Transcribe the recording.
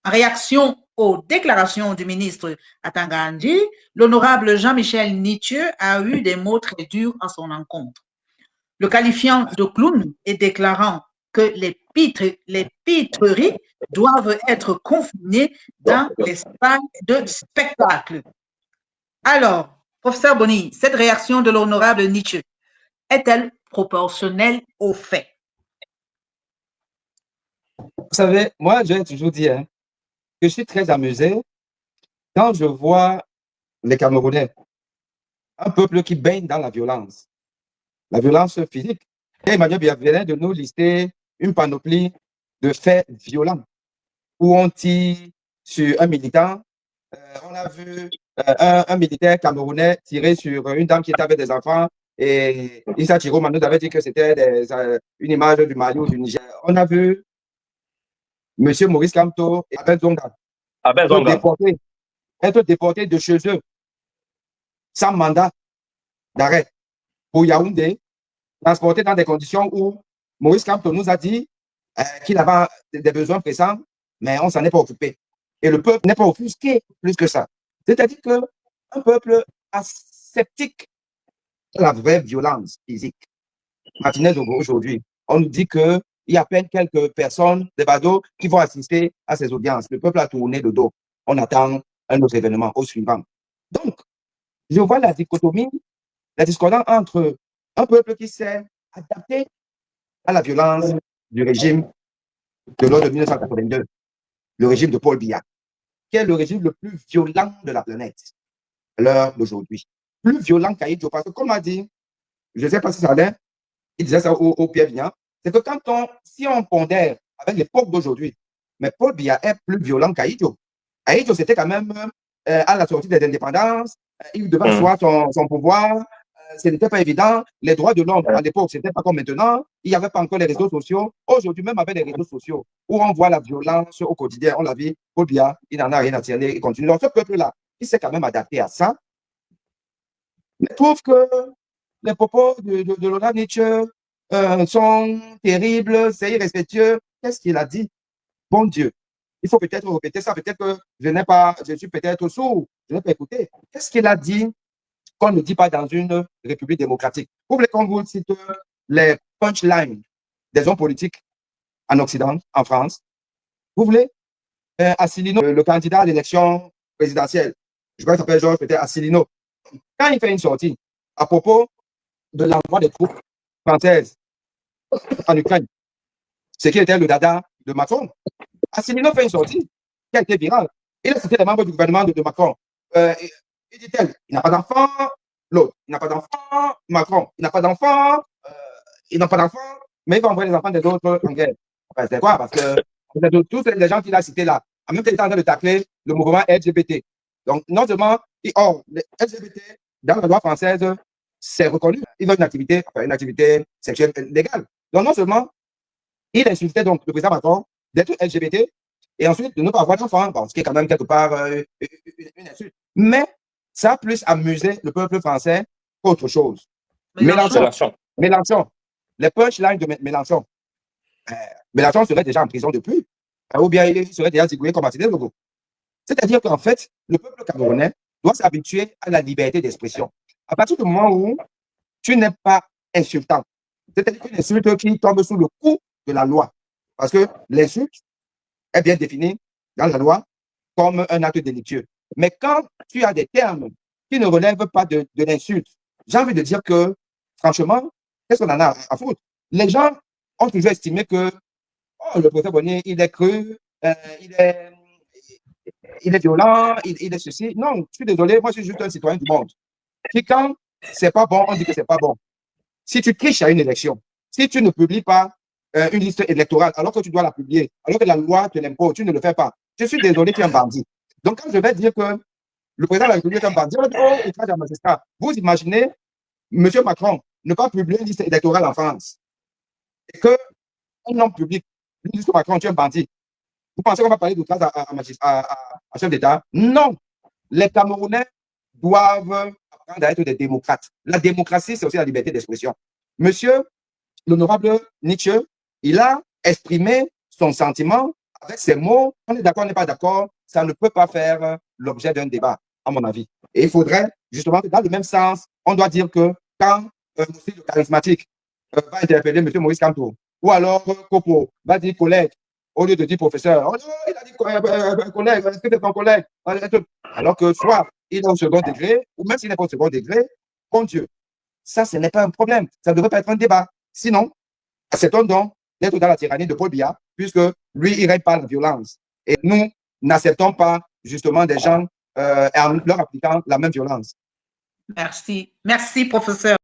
En réaction aux déclarations du ministre Atangandi, l'honorable Jean-Michel Nietzsche a eu des mots très durs à son encontre, le qualifiant de clown et déclarant que les pitreries doivent être confinées dans les salles de spectacle. Alors, professeur Boni, cette réaction de l'honorable Nietzsche est-elle proportionnelle aux faits? Vous savez, moi, j'ai toujours dit que je suis très amusé quand je vois les Camerounais, un peuple qui baigne dans la violence physique. Et Emmanuel vient de nous lister une panoplie de faits violents où on tire sur un militant. On a vu un militaire camerounais tirer sur une dame qui était avec des enfants et Issa Chiroma nous avait dit que c'était une image du Mali ou du Niger. On a vu M. Maurice Kamto et Abel Zonga être déportés de chez eux sans mandat d'arrêt pour Yaoundé, transportés dans des conditions où Maurice Kamto nous a dit qu'il avait des besoins pressants, mais on ne s'en est pas occupé. Et le peuple n'est pas offusqué plus que ça. C'est-à-dire qu'un peuple aseptique à la vraie violence physique. Martinez, aujourd'hui, on nous dit qu'il y a à peine quelques personnes, des badauds, qui vont assister à ces audiences. Le peuple a tourné le dos. On attend un autre événement au suivant. Donc, je vois la dichotomie, la discordance entre un peuple qui s'est adapté à la violence du régime de l'ordre de 1982, le régime de Paul Biya, qui est le régime le plus violent de la planète à l'heure d'aujourd'hui. Plus violent qu'Aïdjo, parce que comme a dit, je ne sais pas si ça allait, il disait ça au Pierre Vignan, c'est que si on pondère avec l'époque d'aujourd'hui, mais Paul Biya est plus violent qu'Aïdjo. Aïdjo, c'était quand même à la sortie des indépendances, il devait asseoir son pouvoir, ce n'était pas évident. Les droits de l'homme à l'époque, ce n'était pas comme maintenant. Il n'y avait pas encore les réseaux sociaux. Aujourd'hui, même avec les réseaux sociaux, où on voit la violence au quotidien, on l'a vu, Paul Biya, il n'en a rien à tirer, il continue. Donc, ce peuple-là, il s'est quand même adapté à ça. Mais je trouve que les propos de l'honorable Nietzsche sont terribles, c'est irrespectueux. Qu'est-ce qu'il a dit? Bon Dieu, il faut peut-être répéter ça. Peut-être que je suis peut-être sourd, je n'ai pas écouté. Qu'est-ce qu'il a dit qu'on ne dit pas dans une république démocratique? Vous voulez qu'on vous cite les punchlines des hommes politiques en Occident, en France? Vous voulez Asselineau, le candidat à l'élection présidentielle, je crois qu'il s'appelle Georges, peut-être Asselineau, quand il fait une sortie à propos de l'envoi des troupes françaises en Ukraine, ce qui était le dada de Macron, Asselineau fait une sortie qui a été virale. Il a cité les membres du gouvernement de Macron. Il dit tel, il n'a pas d'enfant, l'autre, il n'a pas d'enfant, Macron, il n'a pas d'enfant, il n'a pas d'enfant, mais il va envoyer les enfants des autres en guerre. Enfin, c'est quoi? Parce que tous les gens qu'il a cités là, en même temps, il est en train de tacler le mouvement LGBT. Donc, non seulement, les LGBT, dans la loi française, c'est reconnu. Ils ont une activité sexuelle légale. Donc, non seulement, il insultait donc le président Macron d'être LGBT et ensuite de ne pas avoir d'enfant, ce qui est quand même quelque part une insulte. Mais ça a plus amusé le peuple français qu'autre chose. Mélenchon. Les punchlines de Mélenchon. Mélenchon serait déjà en prison depuis, ou bien il serait déjà zigouillé comme Martinez Logo. C'est-à-dire qu'en fait, le peuple camerounais doit s'habituer à la liberté d'expression. À partir du moment où tu n'es pas insultant, c'est-à-dire qu'une insulte qui tombe sous le coup de la loi, parce que l'insulte est bien définie dans la loi comme un acte délictueux. Mais quand tu as des termes qui ne relèvent pas de l'insulte, j'ai envie de dire que, franchement, qu'est-ce qu'on en a à foutre? Les gens ont toujours estimé que le professeur Bonnier, il est cru, il est violent, il est ceci. Non, je suis désolé, moi je suis juste un citoyen du monde. Qui quand c'est pas bon, on dit que c'est pas bon. Si tu triches à une élection, si tu ne publies pas une liste électorale alors que tu dois la publier, alors que la loi te l'impose, tu ne le fais pas, je suis désolé, tu es un bandit. Donc quand je vais dire que le président de la République est un bandit, on va dire, oh, il traite un magistrat. Vous imaginez M. Macron ne pas publier une liste électorale en France et qu'un homme public, une liste Macron, tu es un bandit. Vous pensez qu'on va parler d'outrage à chef d'État? Non. Les Camerounais doivent apprendre à être des démocrates. La démocratie, c'est aussi la liberté d'expression. Monsieur l'honorable Nietzsche, il a exprimé son sentiment avec ces mots, on est d'accord, on n'est pas d'accord, ça ne peut pas faire l'objet d'un débat, à mon avis. Et il faudrait justement que dans le même sens, on doit dire que quand aussi le charismatique va interpeller M. Maurice Kamto, ou alors Kopo va dire collègue, au lieu de dire professeur, oh non, il a dit collègue, est-ce que c'est ton collègue? Alors que soit il est au second degré, ou même s'il n'est pas au second degré, mon Dieu, ça, ce n'est pas un problème. Ça ne devrait pas être un débat. Sinon, acceptons donc d'être dans la tyrannie de Paul Biya, puisque lui, il ne règne pas la violence. Et nous n'acceptons pas justement des gens en leur appliquant la même violence. Merci. Merci, professeur.